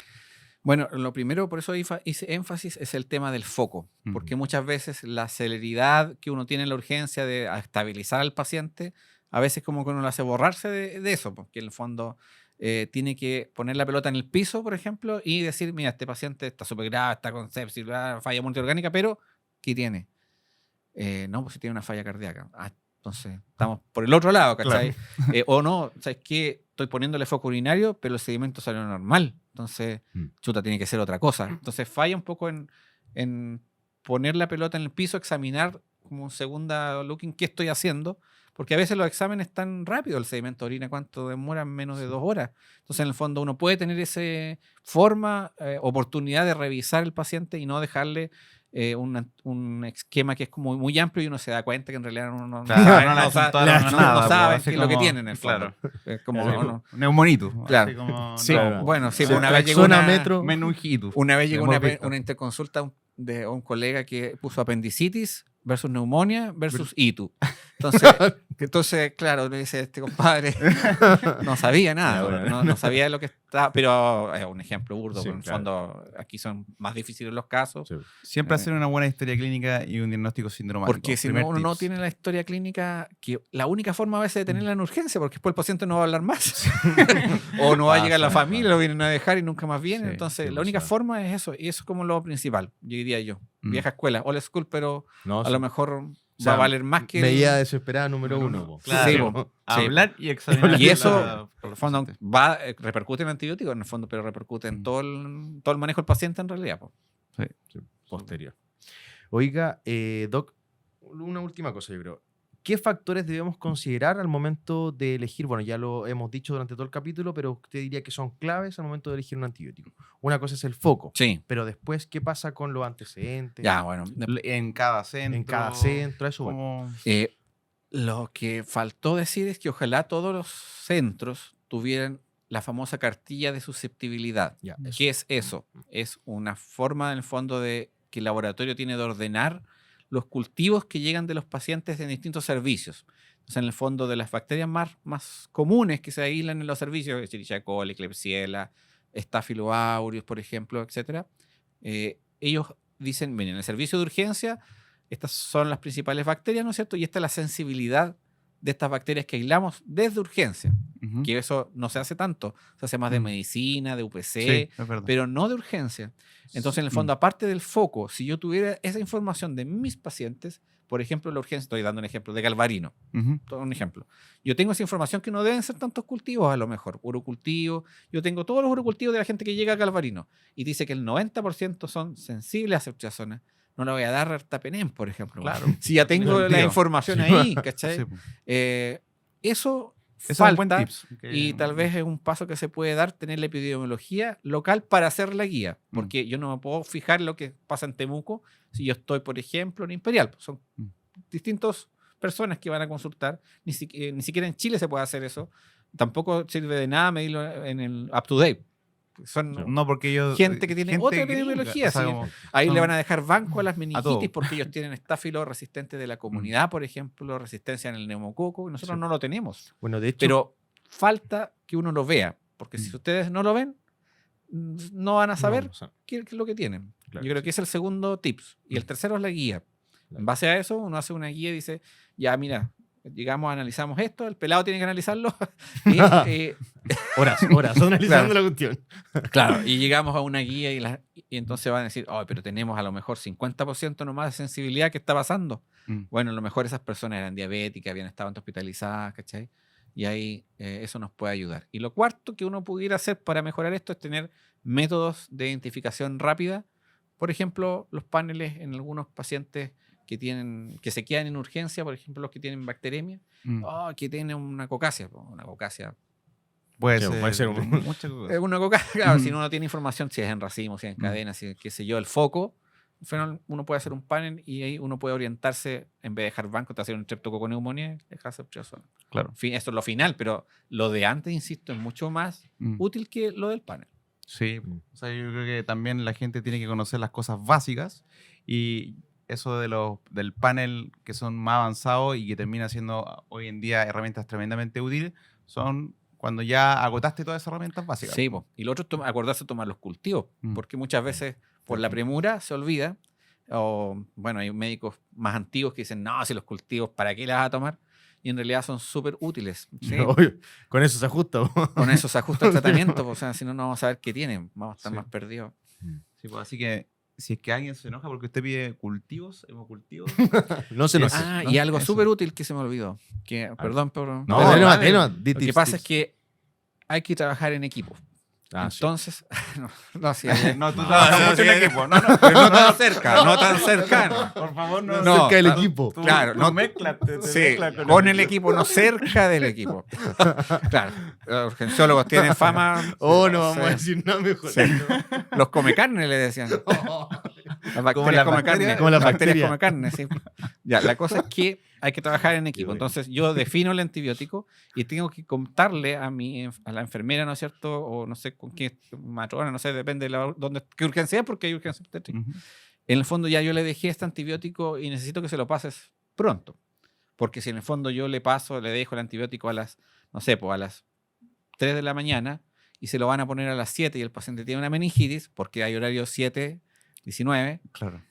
Bueno, lo primero, por eso hice énfasis, es el tema del foco, porque muchas veces la celeridad que uno tiene en la urgencia de estabilizar al paciente, a veces como que uno lo hace borrarse de eso, porque en el fondo tiene que poner la pelota en el piso, por ejemplo, y decir, mira, este paciente está súper grave, está con sepsis, falla multiorgánica, pero ¿qué tiene? No, pues si tiene una falla cardíaca. Entonces, estamos por el otro lado, ¿cachai? O no, ¿sabes qué? Estoy poniéndole foco urinario, pero el sedimento salió normal. Entonces, chuta, tiene que ser otra cosa. Entonces, falla un poco en poner la pelota en el piso, examinar como segunda looking qué estoy haciendo, porque a veces los exámenes están rápidos. El sedimento de orina, ¿cuánto demora? Menos de 2 horas. Entonces, en el fondo, uno puede tener esa oportunidad de revisar el paciente y no dejarle un esquema que es como muy amplio y uno se da cuenta que en realidad uno no sabe qué es lo que tiene en el fondo. Es como neumonito. Claro. Así como, Sí, no, bueno, sí, Sí, una vez llegó una metro. meningitis. Una vez llegó Hemos visto. una interconsulta de un colega que puso apendicitis versus neumonía versus ITU. Entonces, Entonces, claro, me dice este compadre, no sabía nada, Bueno. no sabía de lo que estaba, pero es un ejemplo burdo, Sí, pero en el claro. fondo aquí son más difíciles los casos, Sí. Siempre hacer una buena historia clínica y un diagnóstico sindromático. porque si Primer no, uno no tips. tiene la historia clínica, que la única forma a veces de tenerla en urgencia, porque después el paciente no va a hablar más, o no va a llegar la Pasa, familia, lo vienen a dejar y nunca más viene, Sí, entonces sí, la única pasa. forma es eso, y eso es como lo principal, yo diría yo, vieja escuela, old school, pero No, a sí. lo mejor sea, va a valer más que... Medida desesperada número uno. po. Claro. Sí, po. Hablar y examinar. Y eso, por en el los fondo, pacientes. repercute en antibióticos, en el fondo, pero repercute en Mm. todo el manejo del paciente en realidad. Po. Sí, posterior. Oiga, Doc, una última cosa, yo creo. ¿Qué factores debemos considerar al momento de elegir? Bueno, ya lo hemos dicho durante todo el capítulo, pero usted diría que son claves al momento de elegir un antibiótico. Una cosa es el foco, Sí, pero después, ¿qué pasa con los antecedentes? ya, bueno. En cada centro. En cada centro, eso. Bueno. como- Lo que faltó decir es que ojalá todos los centros tuvieran la famosa cartilla de susceptibilidad. Ya, eso. ¿Qué es eso? Es una forma, en el fondo, de que el laboratorio tiene de ordenar los cultivos que llegan de los pacientes en distintos servicios. Entonces, en el fondo, de las bacterias más comunes que se aíslan en los servicios, Escherichia coli, Klebsiella, Staphylo aureus, por ejemplo, etcétera, ellos dicen, miren, en el servicio de urgencia, estas son las principales bacterias, ¿no es cierto? Y esta es la sensibilidad de estas bacterias que aislamos desde urgencia, Ujú. que eso no se hace tanto, se hace más de medicina, de UPC, Sí, es verdad. pero no de urgencia. Entonces, en el fondo, aparte del foco, si yo tuviera esa información de mis pacientes, por ejemplo, la urgencia, estoy dando un ejemplo de Galvarino, Ujú. todo un ejemplo. Yo tengo esa información que no deben ser tantos cultivos, a lo mejor, urocultivos. Yo tengo todos los urocultivos de la gente que llega a Galvarino y dice que el 90% son sensibles a ceftriaxona. No le voy a dar Artapenem, por ejemplo. Claro. Si ya tengo la Sentido. información Sí. ahí, ¿cachai? Sí, po. Eso Ese es un buen falta tips. y tal vez es un paso que se puede dar, tener la epidemiología local para hacer la guía. Mm. Porque yo no me puedo fijar lo que pasa en Temuco si yo estoy, por ejemplo, en Imperial. Son Mm. distintas personas que van a consultar. Ni siquiera en Chile se puede hacer eso. Tampoco sirve de nada medirlo en el up-to-date. Son No, porque ellos. gente que tiene otra gringa, epidemiología, o sea, sí. como- Ahí le son- van a dejar banco a las todo. meningitis porque ellos tienen estáfilo resistente de la comunidad, por ejemplo, resistencia en el neumococo, y nosotros Sí. no lo tenemos. Bueno, de hecho, Pero falta que uno lo vea, porque si Mm. ustedes no lo ven, no van a saber no, o sea, qué es lo que tienen. Claro. Yo creo que es el segundo tips. Y el tercero es la guía. Claro. En base a eso, uno hace una guía y dice, ya mira, llegamos, analizamos esto, el pelado tiene que analizarlo. y, horas analizando la cuestión. claro, y llegamos a una guía y entonces van a decir, oh, pero tenemos a lo mejor 50% nomás de sensibilidad, ¿qué está pasando? Mm. Bueno, a lo mejor esas personas eran diabéticas, habían estado hospitalizadas, ¿cachai? Y ahí eso nos puede ayudar. Y lo cuarto que uno pudiera hacer para mejorar esto es tener métodos de identificación rápida. Por ejemplo, los paneles en algunos pacientes que se quedan en urgencia, por ejemplo, los que tienen bacteremia, Mm. que tienen una cocacia. Una cocacia. Puede Sí, ser. puede ser un- muchas cosas. Es una cocacia, claro, si Ujú. uno no tiene información, si es en racimo, si es en Mm. cadena, si qué sé yo, el foco, al final uno puede hacer un panel y ahí uno puede orientarse, en vez de dejar banco, te hacer un streptococoneumonía, dejar ceftriaxona. Claro. Esto es lo final, pero lo de antes, insisto, es mucho más Mm. útil que lo del panel. Sí, Mm. o sea, yo creo que también la gente tiene que conocer las cosas básicas y eso del panel que son más avanzados y que termina siendo hoy en día herramientas tremendamente útiles son cuando ya agotaste todas esas herramientas básicas. Sí, po. Y lo otro es acordarse de tomar los cultivos, Mm. porque muchas veces por la premura se olvida, o bueno, hay médicos más antiguos que dicen, no, si los cultivos, ¿para qué las vas a tomar? Y en realidad son súper útiles. ¿sí? Obvio, con eso se ajusta. po. Con eso se ajusta el tratamiento, po. O sea, si no, no vamos a saber qué tienen, vamos a estar Sí. más perdidos. Sí, pues, así que si es que alguien se enoja porque usted pide cultivos, hemocultivos, No se nos. Eso. Ah, ¿no? y algo Eso. súper útil que se me olvidó, que, perdón, pero No, Pero dale. lo que pasa es que hay que trabajar en equipo. Entonces, no, sí, no, tú no, trabajas no, mucho en sí, equipo. No, no, pero no tan cerca, no tan cercano. por favor, no. No, cerca del claro, equipo. Tú- Claro, tú no mézclate, te Sí, mezclas con el equipo, no cerca del equipo. Claro, los urgenciólogos tienen fama. Oh, no sí, vamos a decir nada mejor. Sí. Los come carne, le decían. Las bacterias las come bacterias, carne. como las bacterias bacterias. come carne, sí. Ya, la cosa es que hay que trabajar en equipo. bueno. Entonces, yo defino el antibiótico y tengo que contarle a la enfermera, ¿no es cierto? O no sé con qué matrona, no sé, depende de qué urgencia es, porque hay urgencia obstétrica. Ujú. En el fondo, ya yo le dejé este antibiótico y necesito que se lo pases pronto. Porque si en el fondo yo le dejo el antibiótico a las, no sé, pues a las 3 de la mañana y se lo van a poner a las 7 y el paciente tiene una meningitis, porque hay horario 7:19, Claro.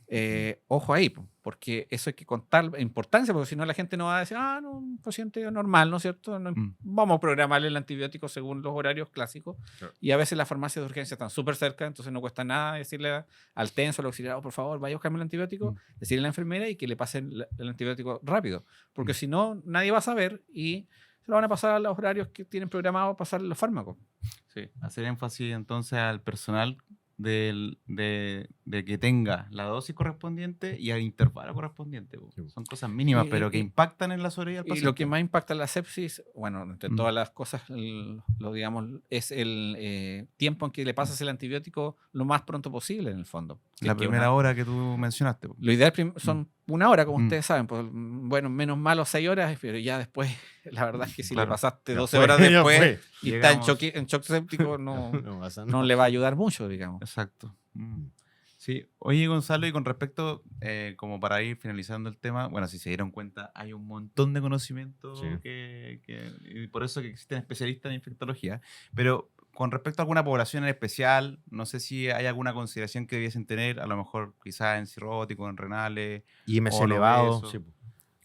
ojo ahí, porque eso hay que contar importancia, porque si no la gente no va a decir, no, un paciente normal, ¿no es cierto? Vamos a programarle el antibiótico según los horarios clásicos. Claro. Y a veces las farmacias de urgencia están súper cerca, entonces no cuesta nada decirle al TENS o al auxiliar, por favor, vaya a buscarme el antibiótico, decirle a la enfermera y que le pasen el antibiótico rápido, porque si no, nadie va a saber y se lo van a pasar a los horarios que tienen programado pasar los fármacos. Sí, hacer énfasis entonces al personal de que tenga la dosis correspondiente y al intervalo correspondiente. Po. Sí. Son cosas mínimas, Y- pero que y- impactan en la sobrevida del Y paciente. lo que más impacta en la sepsis, bueno, entre todas las cosas, digamos, es el tiempo en que le pasas el antibiótico lo más pronto posible, en el fondo. La Que primera hora que tú mencionaste. Po. Lo ideal son 1 hora, como Mm. ustedes saben. Pues, bueno, menos malo 6 horas, pero ya después, la verdad es que si Claro. le pasaste Ya 12 fue, horas ya después fue. y está en Llegamos- shock séptico, no, No pasa no nada. le va a ayudar mucho, digamos. Exacto. Sí, oye Gonzalo, y con respecto, como para ir finalizando el tema, bueno, si se dieron cuenta, hay un montón de conocimiento Sí. y por eso que existen especialistas en infectología, pero con respecto a alguna población en especial, no sé si hay alguna consideración que debiesen tener, a lo mejor quizás en cirróticos, en renales. IMC o en elevado. obesos. Sí, po.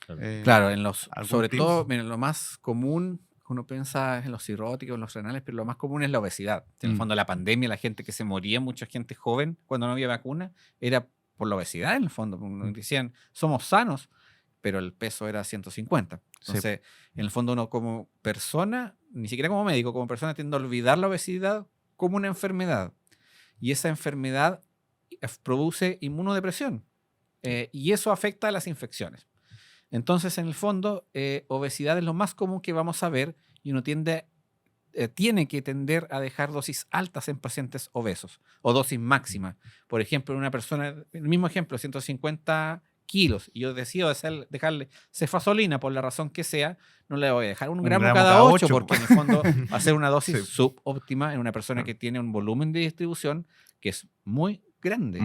Claro. Claro, ¿algún sobre tips? todo, miren, lo más común, uno piensa en los cirróticos, en los renales, pero lo más común es la obesidad. En el fondo, la pandemia, la gente que se moría, mucha gente joven, cuando no había vacuna, era por la obesidad, en el fondo. Nos decían, somos sanos, pero el peso era 150. Entonces, en el fondo, uno como persona, ni siquiera como médico, como persona, tiende a olvidar la obesidad como una enfermedad. Y esa enfermedad produce inmunodepresión. Y eso afecta a las infecciones. Entonces, en el fondo, obesidad es lo más común que vamos a ver y uno tiene que tender a dejar dosis altas en pacientes obesos o dosis máxima. Por ejemplo, en una persona, el mismo ejemplo, 150 kilos, y yo decido dejarle cefazolina por la razón que sea, no le voy a dejar un gramo cada 8 porque en el fondo va a ser una dosis Sí. subóptima en una persona que tiene un volumen de distribución que es muy grande.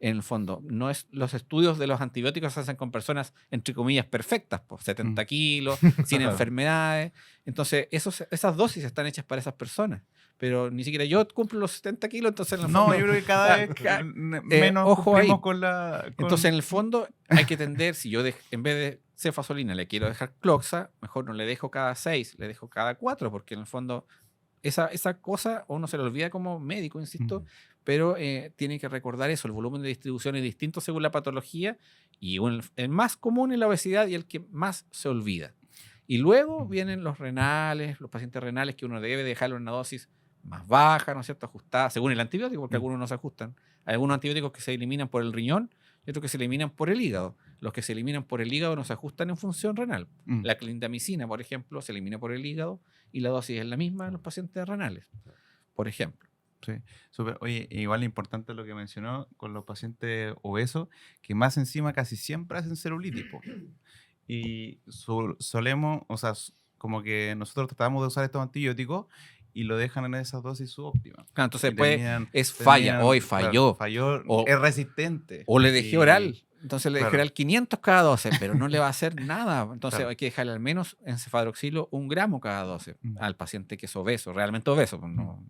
En el fondo, no es, los estudios de los antibióticos se hacen con personas, entre comillas, perfectas, pues 70 kilos, sin Claro. enfermedades. Entonces, esas dosis están hechas para esas personas. Pero ni siquiera yo cumplo los 70 kilos, entonces en el No, fondo, yo creo que cada vez menos ojo ahí. cumplimos con la... Entonces, en el fondo, hay que tender, si yo en vez de cefazolina le quiero dejar cloxa, mejor no le dejo cada 6, le dejo cada 4, porque en el fondo esa cosa uno se le olvida como médico, insisto, pero tiene que recordar eso, el volumen de distribución es distinto según la patología y el más común es la obesidad y el que más se olvida. Y luego vienen los renales, los pacientes renales que uno debe dejarlo en una dosis más baja, ¿no es cierto?, ajustada según el antibiótico, porque algunos no se ajustan. Hay algunos antibióticos que se eliminan por el riñón y otros que se eliminan por el hígado. Los que se eliminan por el hígado no se ajustan en función renal. La clindamicina, por ejemplo, se elimina por el hígado y la dosis es la misma en los pacientes renales, por ejemplo. Sí, súper. Oye, igual importante lo que mencionó con los pacientes obesos, que más encima casi siempre hacen celulitis. Po. Y solemos, o sea, como que nosotros tratamos de usar estos antibióticos y lo dejan en esas dosis subóptimas. Claro, entonces Y después terminan- es falla, hoy claro, falló. falló, O- es resistente. O le dejé Y- oral. Entonces le dejé claro. oral 500 cada 12, pero no le va a hacer nada. Entonces Claro. hay que dejarle al menos en cefadroxilo 1 gramo cada 12 al paciente que es obeso, realmente obeso. Pues no.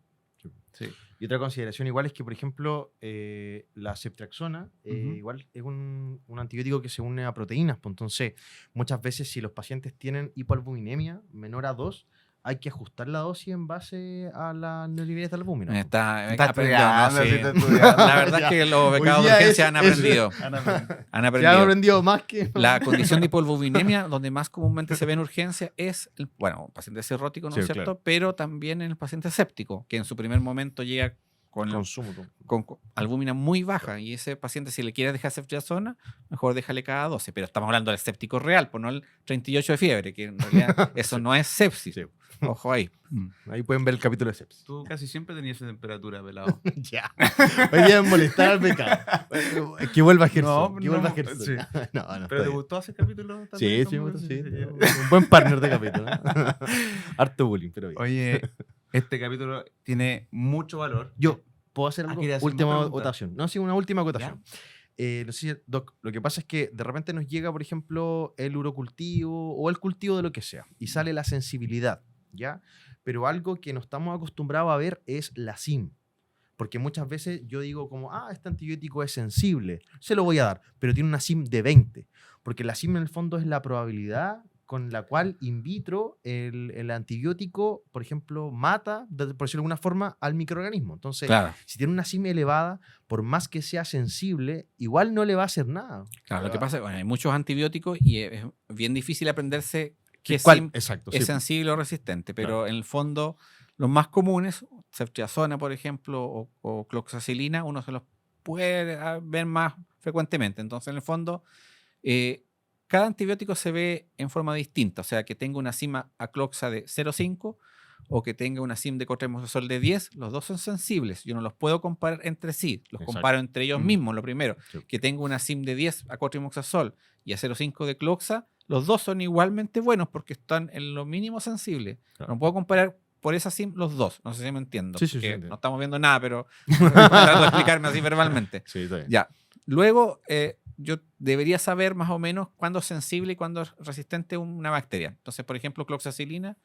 Sí. Y otra consideración igual es que, por ejemplo, la ceftriaxona Ujú. igual es un antibiótico que se une a proteínas. Pues, entonces, muchas veces si los pacientes tienen hipoalbuminemia menor a 2, hay que ajustar la dosis en base a la niveles de albúmina. pues. Está Está aprendido, ¿no? estudiando, Sí. sí, está estudiando. La verdad es que los Hoy becados de día urgencia es- han aprendido. Ana, Han Ya han aprendido. aprendido más que... La condición de hipoalbuminemia, donde más comúnmente se ve en urgencia, es el paciente cirrótico, ¿no Sí, es cierto? claro. Pero también en el paciente séptico, que en su primer momento llega con consumo. pues. con albúmina muy baja y ese paciente, si le quiere dejar ceftriaxona, mejor déjale cada 12. Pero estamos hablando del séptico real, pues no el 38 de fiebre, que en realidad eso no es sepsis. Sí. Ojo ahí. Ahí pueden ver el capítulo de sepsis. Tú casi siempre tenías esa temperatura, pelado. Ya. Hoy día es molestar al becado. Que vuelva a Gerson. No, que vuelva a no, Gerson. sí. No, no, ¿Pero está te bien. gustó hacer capítulo Sí, también? sí, me ¿Cómo? gusta, sí. Ya. Un buen partner de capítulo. Harto bullying, pero bien. Oye, este capítulo tiene mucho valor. Yo, ¿puedo hacer algo? ¿quieres hacer más Última preguntas? votación. No, sí, una última votación. no sé si, Doc, lo que pasa es que de repente nos llega, por ejemplo, el urocultivo o el cultivo de lo que sea, y sale la sensibilidad, ¿ya? Pero algo que no estamos acostumbrados a ver es la SIM. Porque muchas veces yo digo como, este antibiótico es sensible, se lo voy a dar, pero tiene una SIM de 20. Porque la SIM en el fondo es la probabilidad con la cual in vitro el antibiótico, por ejemplo, mata, por decirlo de alguna forma, al microorganismo. Entonces, Claro, si tiene una SIM elevada, por más que sea sensible, igual no le va a hacer nada. claro. Lo que pasa es que hay muchos antibióticos y es bien difícil aprenderse qué ¿Cuál? SIM Exacto, es sí. sensible o resistente, pero Claro. en el fondo los más comunes, ceftriaxona, por ejemplo, o cloxacilina, uno se los puede ver más frecuentemente. Entonces, en el fondo, cada antibiótico se ve en forma distinta, o sea, que tenga una SIM a cloxa de 0,5 o que tenga una SIM de cotrimoxazol de 10, los dos son sensibles. Yo no los puedo comparar entre sí, los Exacto. comparo entre ellos mismos, lo primero. Sí. Que tenga una SIM de 10 a cotrimoxazol y a 0,5 de cloxa, los dos son igualmente buenos porque están en lo mínimo sensible. Claro. No puedo comparar por esa SIM los dos, no sé si me entiendo. Sí, sí, sí, porque entiendo. no estamos viendo nada, pero trato de explicarme así verbalmente. Sí, está bien. Ya. Luego, yo debería saber más o menos cuándo es sensible y cuándo es resistente una bacteria. Entonces, por ejemplo, cloxacilina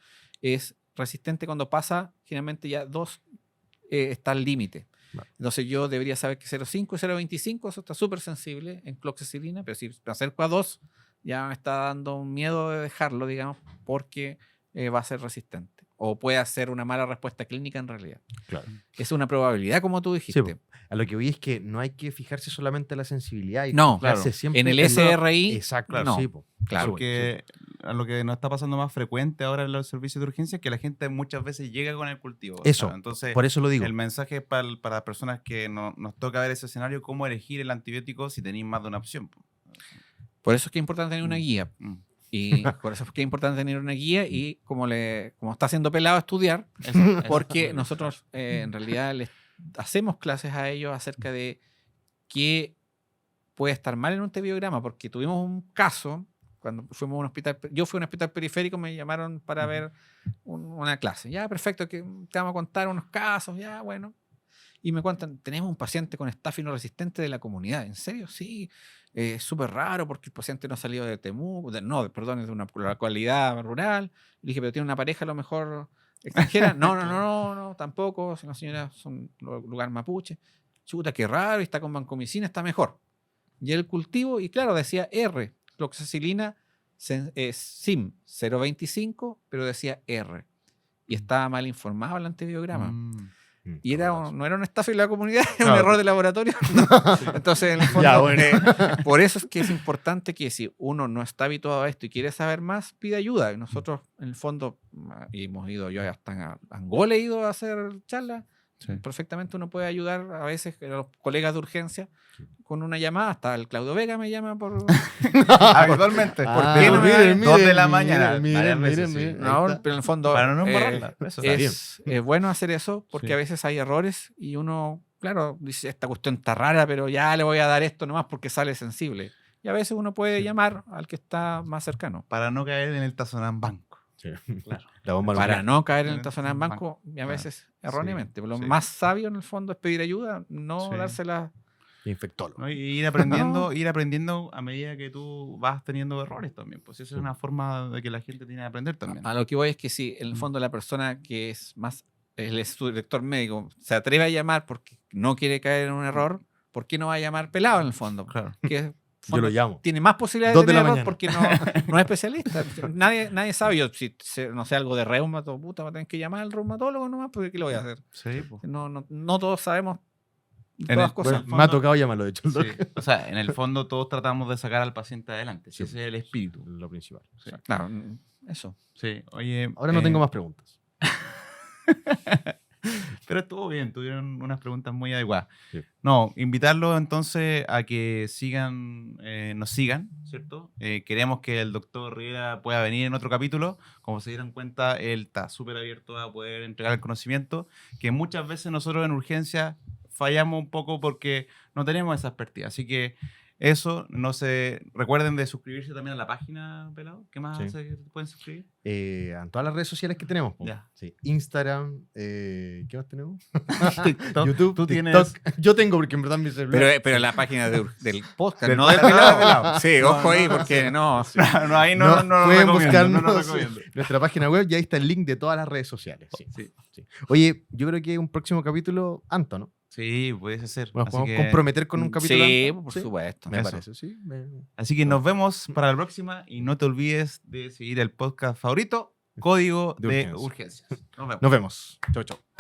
es resistente cuando pasa, generalmente ya 2 está al límite. Vale. Entonces, yo debería saber que 0,5 y 0,25, eso está súper sensible en cloxacilina, pero si me acerco a 2, ya me está dando un miedo de dejarlo, digamos, porque va a ser resistente. O puede hacer una mala respuesta clínica en realidad. Claro. Es una probabilidad, como tú dijiste. Sí, a lo que voy es que no hay que fijarse solamente en la sensibilidad. Y No, fijarse claro. siempre En el la- SRI, Exacto, no. sí, po. Claro. Porque a lo que nos está pasando más frecuente ahora en los servicios de urgencia es que la gente muchas veces llega con el cultivo. Eso, Entonces, por eso lo digo. el mensaje es para personas que nos toca ver ese escenario, cómo elegir el antibiótico si tenéis más de una opción. Por eso es que es importante tener una guía. Mm. Y por eso es que es importante tener una guía y como está siendo pelado estudiar, porque nosotros en realidad les hacemos clases a ellos acerca de qué puede estar mal en un antibiograma, porque tuvimos un caso cuando fuimos a un hospital, yo fui a un hospital periférico, me llamaron para ver una clase. Ya, perfecto, que te vamos a contar unos casos, ya, bueno. Y me cuentan, tenemos un paciente con estáfilo resistente de la comunidad. ¿En serio? Sí. Es súper raro porque el paciente no ha salido de Temuco, perdón, es de una localidad rural. Le dije, pero tiene una pareja a lo mejor extranjera. No, tampoco. La señora son lugar mapuche. Chuta, qué raro, y está con vancomicina, está mejor. Y el cultivo, y claro, decía R, cloxacilina, SIM 0,25, pero decía R. Y estaba mal informado el antibiograma. Y no era un estafa de la comunidad, era un error de laboratorio. Entonces, en el fondo, Ya, bueno. por eso es que es importante que si uno no está habituado a esto y quiere saber más, pida ayuda. Y nosotros, en el fondo, y hemos ido, yo hasta a Angola he ido a hacer charlas. Sí. Perfectamente uno puede ayudar a veces a los colegas de urgencia con una llamada. Hasta el Claudio Vega me llama por... Habitualmente. Ah, ¿Por qué no me miren, dan 2 de la miren, mañana? miren, Varias veces, miren, sí. miren. No, Ahí está. pero en el fondo Para no embarrarla. Eso está bien. es bueno hacer eso porque Sí. a veces hay errores y uno, claro, dice, esta cuestión está rara, pero ya le voy a dar esto nomás porque sale sensible. Y a veces uno puede llamar al que está más cercano. Para no caer en el tazonambanco. Sí. Claro. La bomba Para nuclear. no caer en el en tazonambanco, y a claro. veces erróneamente. Lo sí. más sabio en el fondo es pedir ayuda, no Sí. dársela. Infectólogo. ¿No? Y ir aprendiendo a medida que tú vas teniendo errores también. Pues eso es una forma de que la gente tiene que aprender también. A lo que voy es que si en el fondo la persona que es más, es su director médico, se atreve a llamar porque no quiere caer en un error, ¿por qué no va a llamar pelado en el fondo? Claro. Que en el Yo lo fondo llamo. tiene más posibilidades 2 de de la tener error mañana. porque no es especialista. Nadie sabe. Yo, si no sé algo de reumato, puta, voy a tener que llamar al reumatólogo nomás, porque ¿qué le voy a hacer? Sí, pues. No todos sabemos En todas el- cosas. Bueno, me ha tocado llamarlo, de hecho. Sí. O sea, en el fondo todos tratamos de sacar al paciente adelante. Sí. Ese es el espíritu. Lo principal. Sí. Claro, eso. Sí. Oye, Ahora no tengo más preguntas. Pero estuvo bien, tuvieron unas preguntas muy adecuadas. Sí. No, invitarlos entonces a que nos sigan, ¿cierto? Queremos que el doctor Rivera pueda venir en otro capítulo. Como se dieron cuenta, él está súper abierto a poder entregar el conocimiento, que muchas veces nosotros en urgencia fallamos un poco porque no tenemos esa expertise. Así que Eso, recuerden de suscribirse también a la página, Pelado. ¿Qué más Sí. se pueden suscribir? A todas las redes sociales que tenemos. po. Ya. Sí. Instagram, ¿qué más tenemos? TikTok. YouTube, Tú TikTok. tienes... Yo tengo, porque en verdad mi celular... Pero la página del podcast, Del no del podcast, pelado. del pelado. Sí, No, ojo ahí, no, porque no. No, ahí no lo pueden recomiendo, buscarnos no lo recomiendo. nuestra página web y ahí está el link de todas las redes sociales. Sí. Sí. Sí. Oye, yo creo que un próximo capítulo, Anto, ¿no? Sí, puede ser. Nos Así podemos que, comprometer con un capítulo. Sí, Anto? por supuesto. Me Eso. parece, sí. así que nos vemos para la próxima y no te olvides de seguir el podcast favorito, Código De de Urgencias. Urgencias. Nos vemos. Nos vemos. Chau, chau.